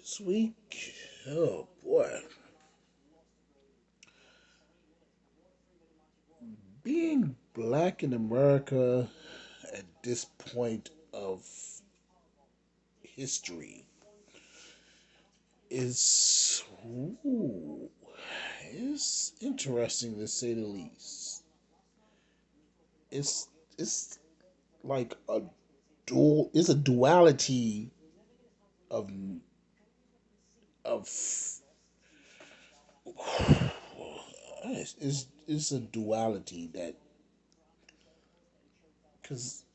This week, oh boy, being black in America at this point of history is is interesting to say the least. It's it's like a it's a duality of of it's a duality that because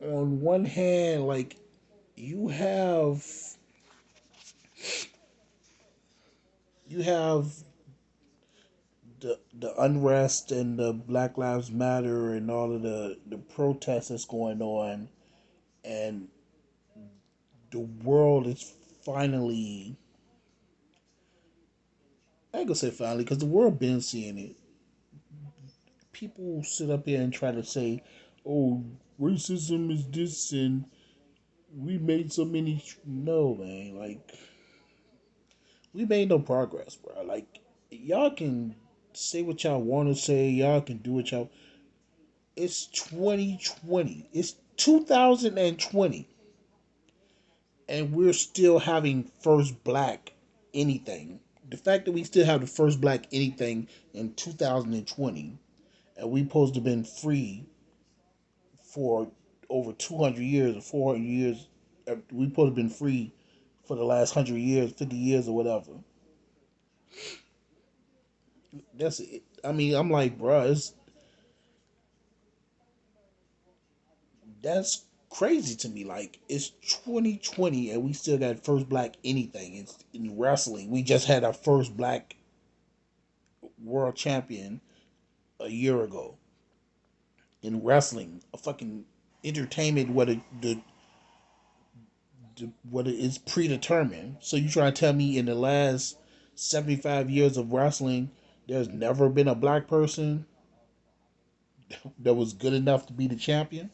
on one hand, like you have you have the unrest and the Black Lives Matter and all of the protests that's going on, and the world is finally, I ain't gonna say finally because the world been seeing it. People sit up here and try to say, "Oh, racism is this," and we made so many. No, man, like we made no progress, bro. Like y'all can say what y'all want to say, y'all can do what y'all. It's 2020. It's 2020, and we're still having first black anything. The fact that we still have the first black anything in 2020, and we supposed to have been free for over 200 years or 400 years. We supposed to have been free for the last 100 years, 50 years, or whatever. That's it. I mean, I'm like, bruh, that's crazy to me. Like, it's 2020 and we still got first black anything. It's in wrestling. We just had our first black world champion a year ago in wrestling. A fucking entertainment what it is predetermined. So you try to tell me in the last 75 years of wrestling, there's never been a black person that was good enough to be the champion?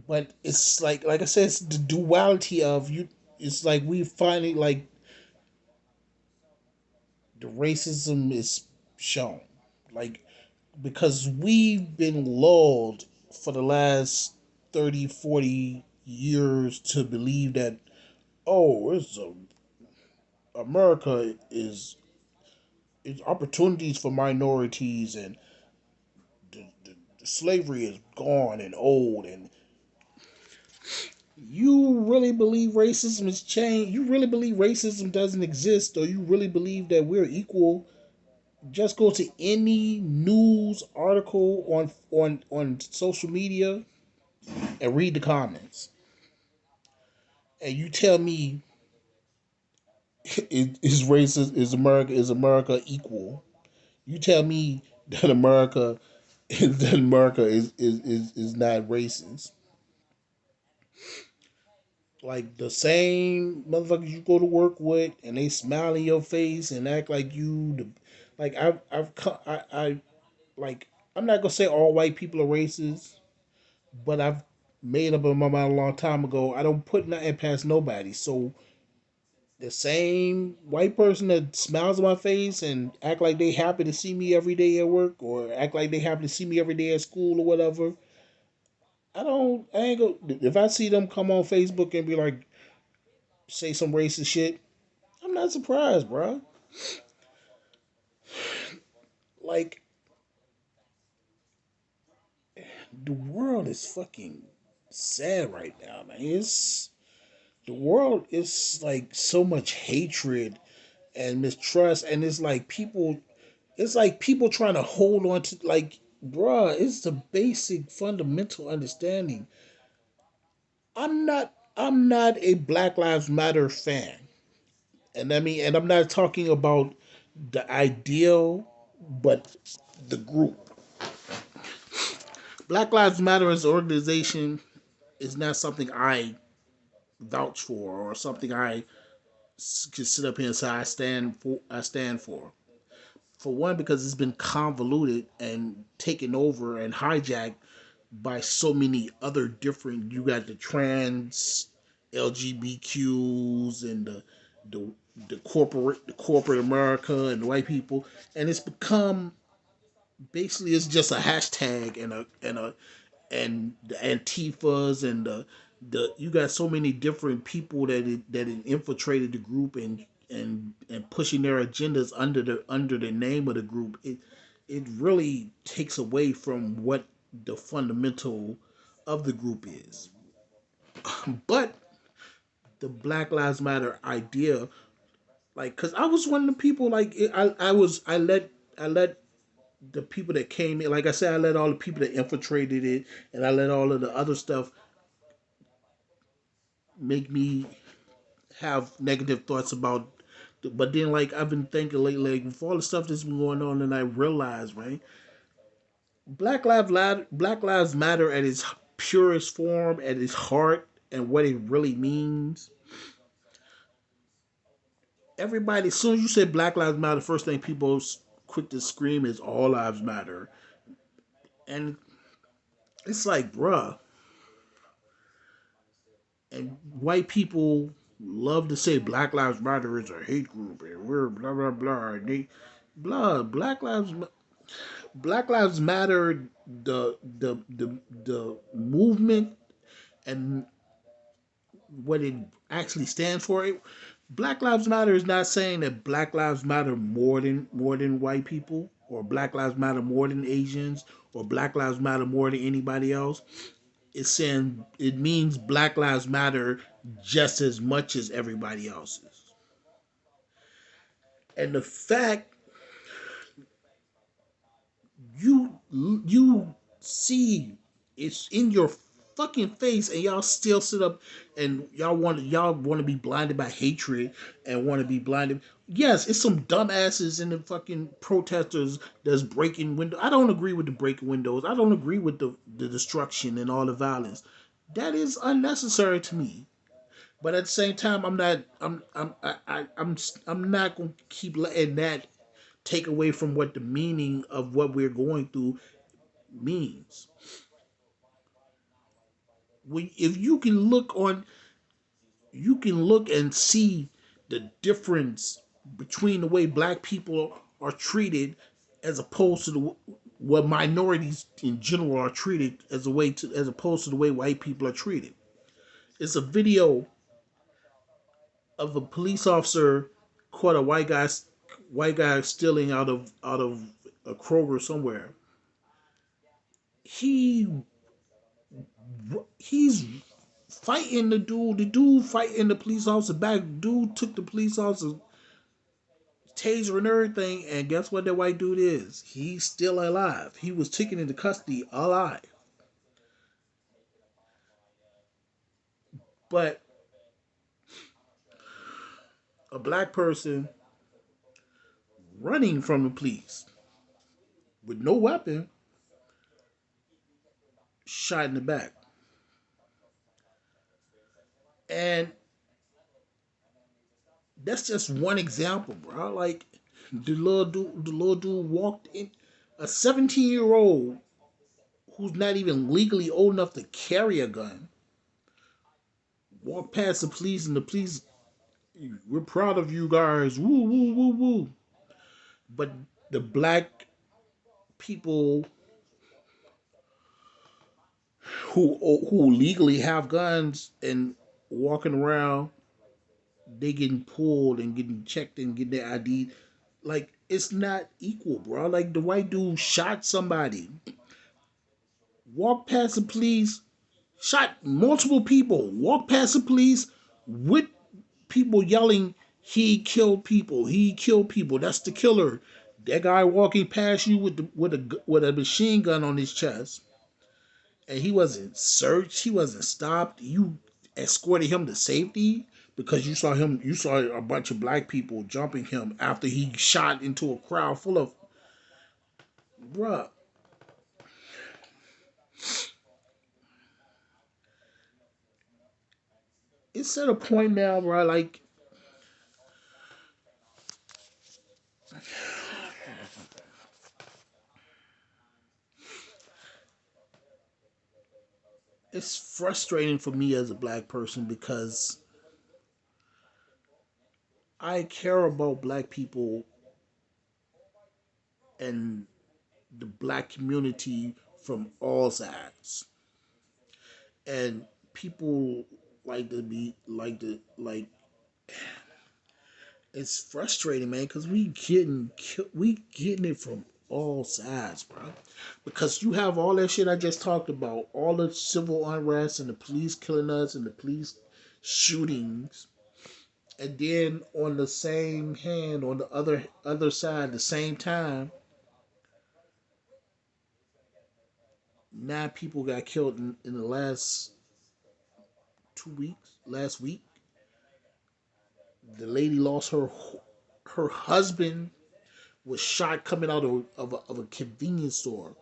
But it's like I said, it's the duality of you. It's like we finally like the racism is shown, like because we've been lulled for the last 30, 40 years to believe that America is opportunities for minorities and the slavery is gone and old and you really believe racism has changed? You really believe racism doesn't exist, or you really believe that we're equal? Just go to any news article on social media and read the comments, and you tell me is racist? Is America equal? You tell me that America is not racist. Like the same motherfuckers you go to work with, and they smile in your face and act like like I like I'm not gonna say all white people are racist, but I've made up in my mind a long time ago. I don't put nothing past nobody. So the same white person that smiles in my face and act like they happy to see me every day at work, or act like they happy to see me every day at school or whatever. I ain't go. If I see them come on Facebook and be like, say some racist shit, I'm not surprised, bro. Like the world is fucking sad right now, man. It's the world is like so much hatred and mistrust, and it's like people trying to hold on to like, bruh, it's the basic fundamental understanding. I'm not a Black Lives Matter fan, and I mean, and I'm not talking about the ideal, but the group. Black Lives Matter as an organization is not something I vouch for or something I can sit up here and say I stand for. I stand for. For one, because it's been convoluted and taken over and hijacked by so many other different. You got the trans LGBTQs and the the corporate America and the white people, and it's become basically it's just a hashtag and the Antifas and the you got so many different people that infiltrated the group and pushing their agendas under the name of the group. It really takes away from what the fundamental of the group is. But the Black Lives Matter idea, like, cause I was one of the people, like, I let the people that came in, like I said, I let all the people that infiltrated it, and I let all of the other stuff make me have negative thoughts about. But then, like, I've been thinking lately, like, with all the stuff that's been going on, and I realized, right, Black Lives Matter at its purest form, at its heart, and what it really means. Everybody, as soon as you say Black Lives Matter, the first thing people quick to scream is All Lives Matter, and it's like, bruh, and white people love to say Black Lives Matter is a hate group and we're blah blah blah. And they blah Black Lives Matter, the movement and what it actually stands for. Black Lives Matter is not saying that Black Lives Matter more than white people, or Black Lives Matter more than Asians, or Black Lives Matter more than anybody else. It's saying it means Black Lives Matter just as much as everybody else's. And the fact you see it's in your fucking face, and y'all still sit up and y'all want to be blinded by hatred and want to be blinded. Yes, it's some dumbasses in the fucking protesters that's breaking windows. I don't agree with the breaking windows. I don't agree with the destruction and all the violence. That is unnecessary to me. But at the same time, I'm not. I'm not gonna keep letting that take away from what the meaning of what we're going through means. If you can look and see the difference between the way black people are treated as opposed to the what minorities in general are treated as opposed to the way white people are treated. It's a video of a police officer caught a white guy stealing out of a Kroger somewhere. He he's fighting the dude. The dude fighting the police officer back. Dude took the police officer taser and everything. And guess what that white dude is? He's still alive. He was taken into custody alive. But a black person running from the police with no weapon shot in the back. And that's just one example, bro. Like the little dude walked in. A 17-year-old who's not even legally old enough to carry a gun walked past the police, and the police, we're proud of you guys, woo woo woo woo. But the black people who legally have guns and walking around, they getting pulled and getting checked and getting their ID. Like, it's not equal, bro. Like, the white dude shot somebody, walked past the police, shot multiple people, walked past the police with people yelling, "He killed people! He killed people! That's the killer!" That guy walking past you with a machine gun on his chest, and he wasn't searched, he wasn't stopped. You escorted him to safety because you saw a bunch of black people jumping him after he shot into a crowd full of, bruh. It's at a point now where, like, it's frustrating for me as a black person because I care about black people and the black community from all sides. And people like to be like to like it's frustrating, man, because we getting it from all sides, bro. Because you have all that shit I just talked about, all the civil unrest and the police killing us and the police shootings, and then on the same hand, on the other side, at the same time, 9 people got killed in the last 2 weeks. Last week, the lady lost her husband was shot coming out of a convenience store.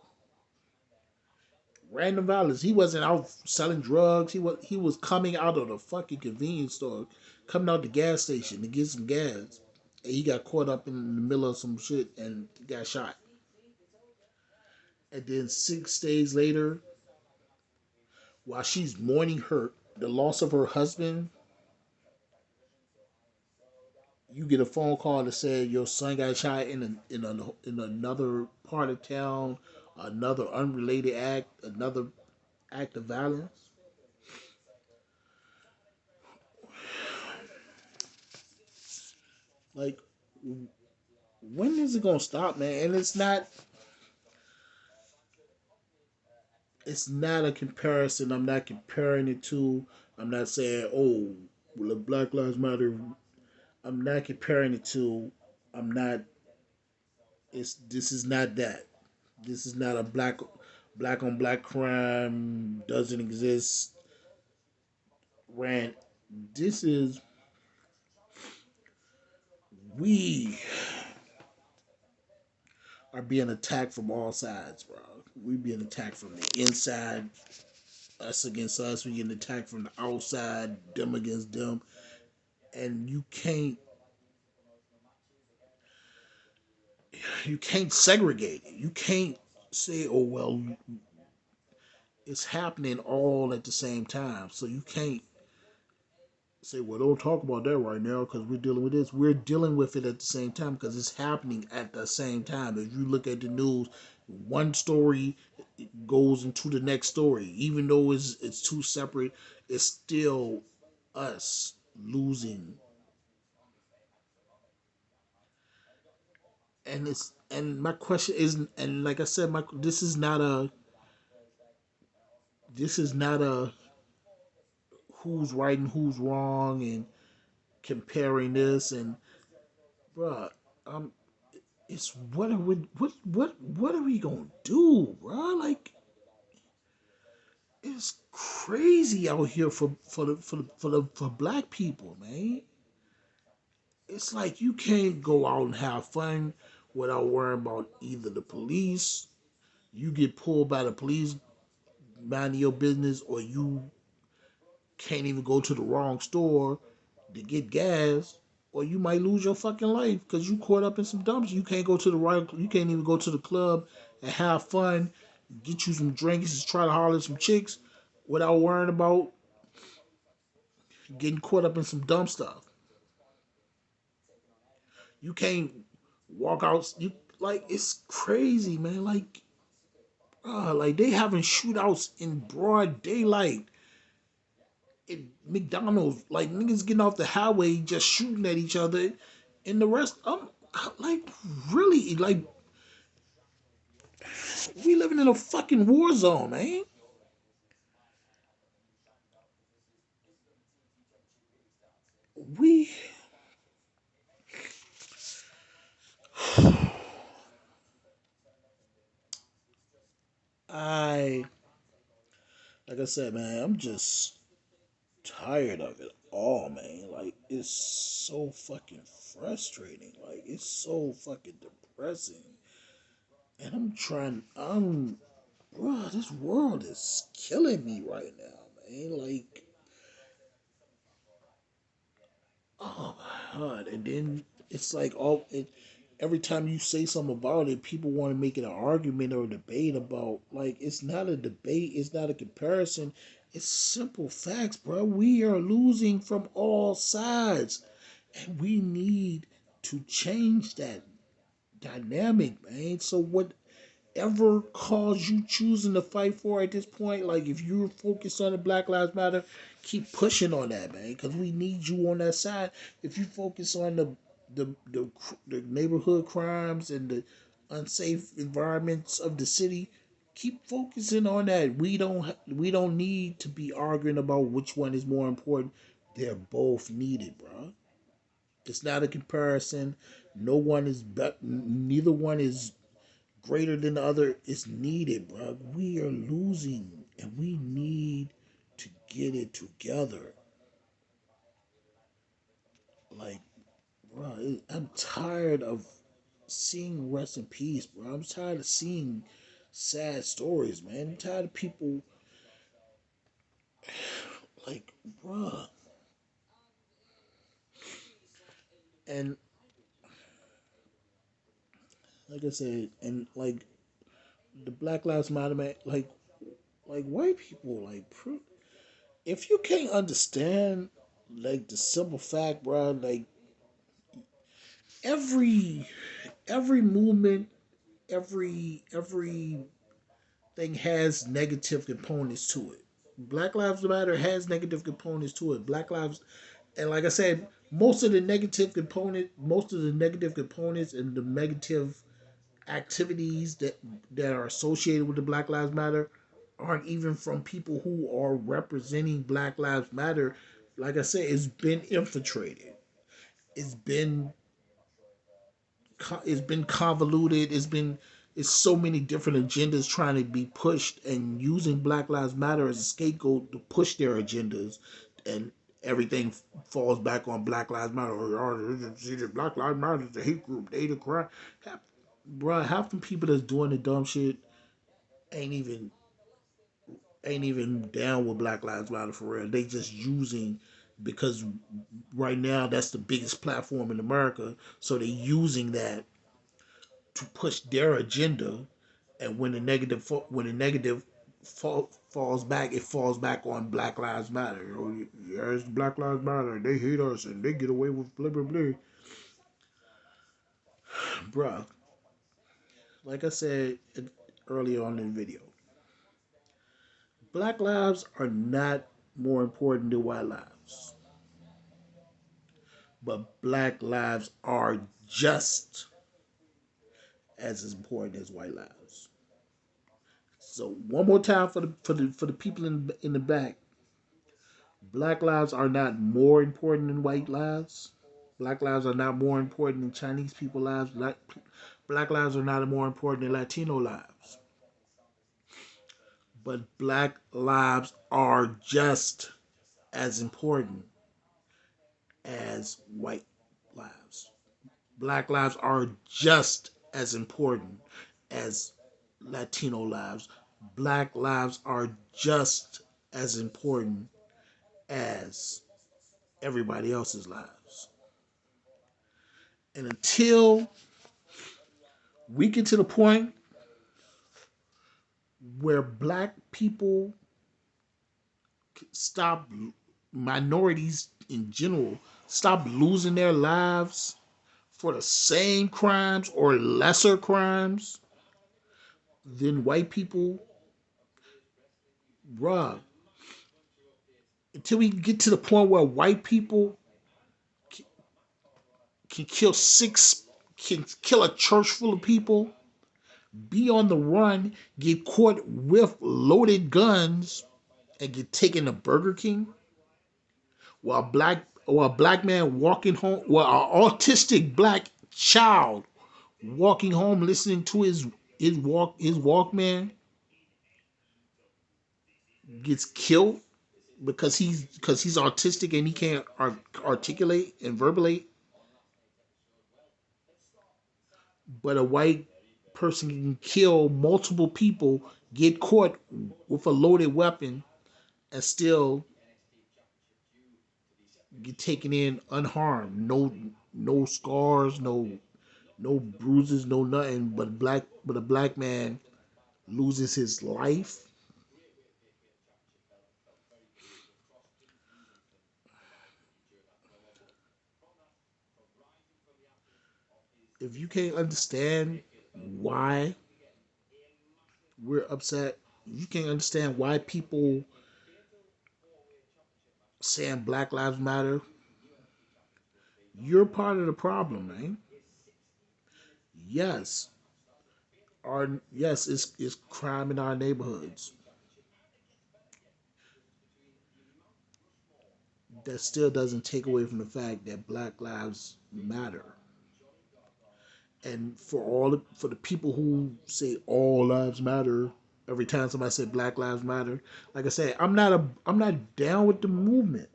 Random violence. He wasn't out selling drugs. He was coming out of the fucking convenience store, coming out the gas station to get some gas. And he got caught up in the middle of some shit and got shot. And then 6 days later, while she's mourning the loss of her husband, you get a phone call that said your son got shot in another part of town, another unrelated act, another act of violence. Like, when is it gonna stop, man? And it's not a comparison. I'm not comparing it to. I'm not saying, oh, well, the Black Lives Matter. I'm not comparing it to. I'm not. It's This is not that. This is not a black on black crime doesn't exist rant. This is we are being attacked from all sides, bro. We being attacked from the inside, us against us. We getting attacked from the outside, them against them, and you can't segregate it. You can't say, oh well, it's happening all at the same time. So you can't say, well, don't talk about that right now because we're dealing with this. We're dealing with it at the same time because it's happening at the same time. If you look at the news, one story goes into the next story. Even though it's two separate, it's still us losing. And my question is, and like I said, my this is not a who's right and who's wrong and comparing this and bruh, um, it's what are we gonna do, bruh? Like, it's crazy out here for black people, man. It's like you can't go out and have fun without worrying about either the police, you get pulled by the police minding your business, or you can't even go to the wrong store to get gas, or you might lose your fucking life because you caught up in some dumps. You can't go to the right. You can't even go to the club and have fun, get you some drinks, and try to holler at some chicks without worrying about getting caught up in some dumb stuff. You can't walk out. You like it's crazy, man. Like they having shootouts in broad daylight at McDonald's. Like niggas getting off the highway just shooting at each other, and the rest. Like really, like we living in a fucking war zone, man. We, I, like I said, man, I'm just tired of it all, man. Like it's so fucking frustrating. Like it's so fucking depressing. And bro, this world is killing me right now, man. Like, oh my god. And then it's like every time you say something about it, people want to make it an argument or a debate about. Like, it's not a debate. It's not a comparison. It's simple facts, bro. We are losing from all sides, and we need to change that dynamic, man. So whatever cause you choosing to fight for at this point, like if you're focused on the Black Lives Matter, keep pushing on that, man, because we need you on that side. If you focus on the neighborhood crimes and the unsafe environments of the city, keep focusing on that. We don't need to be arguing about which one is more important. They're both needed, bro. It's not a comparison. No one is neither one is greater than the other. It's needed, bro. We are losing, and we need to get it together. Like, bro, I'm tired of seeing rest in peace, bro. I'm tired of seeing sad stories, man. I'm tired of people like, bro. And like I said, and like the Black Lives Matter, man, like white people, like, if you can't understand like the simple fact, bro, like every every movement, every thing has negative components to it. Black Lives Matter has negative components to it. Black Lives, and like I said, most of the negative components and the negative activities that are associated with the Black Lives Matter aren't even from people who are representing Black Lives Matter. Like I said, it's been infiltrated. It's been it's been convoluted. It's so many different agendas trying to be pushed and using Black Lives Matter as a scapegoat to push their agendas, and everything falls back on Black Lives Matter. Black Lives Matter is a hate group. They the crime. Half, Bruh, half the people that's doing the dumb shit ain't even ain't even down with Black Lives Matter for real. They just using because right now that's the biggest platform in America, so they using that to push their agenda. And when the negative falls back, it falls back on Black Lives Matter. Oh, yeah, it's Black Lives Matter. They hate us and they get away with blah blah blah. Bruh, like I said earlier on in the video, Black lives are not more important than white lives, but Black lives are just as important as white lives. So one more time for the people in the back, Black lives are not more important than white lives. Black lives are not more important than Chinese people lives. Black lives are not more important than Latino lives. But Black lives are just as important as white lives. Black lives are just as important as Latino lives. Black lives are just as important as everybody else's lives. And until we get to the point where black people stop, minorities in general, stop losing their lives for the same crimes or lesser crimes than white people, bruh, until we get to the point where white people can kill six, can kill a church full of people, be on the run, get caught with loaded guns, and get taken to Burger King, while a black man walking home, while an autistic black child walking home listening to his Walkman gets killed because he's autistic and he can't articulate and verbulate, but a white person can kill multiple people, get caught with a loaded weapon, and still get taken in unharmed. No scars, no bruises, no nothing. But a black man loses his life if you can't understand why we're upset, you can't understand why people saying Black Lives Matter, you're part of the problem, man. Yes, it's crime in our neighborhoods. That still doesn't take away from the fact that Black Lives Matter. And for the people who say all lives matter every time somebody say Black Lives Matter, like I say, I'm not down with the movement.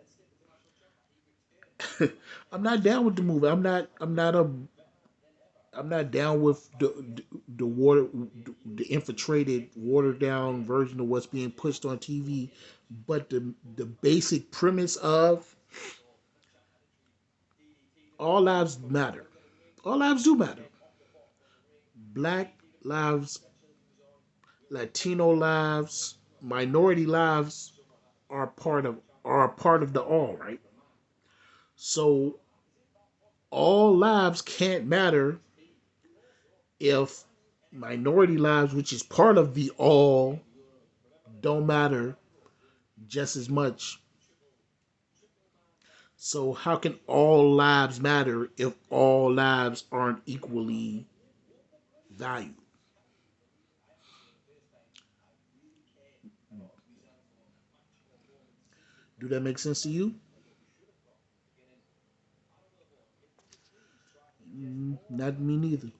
I'm not down with the movement. I'm not down with the water the infiltrated watered down version of what's being pushed on TV. But the basic premise of all lives matter. All lives do matter. Black lives, Latino lives, minority lives are a part of the all, right? So all lives can't matter if minority lives, which is part of the all, don't matter just as much. So how can all lives matter if all lives aren't equally valued? Do that make sense to you? Not me neither.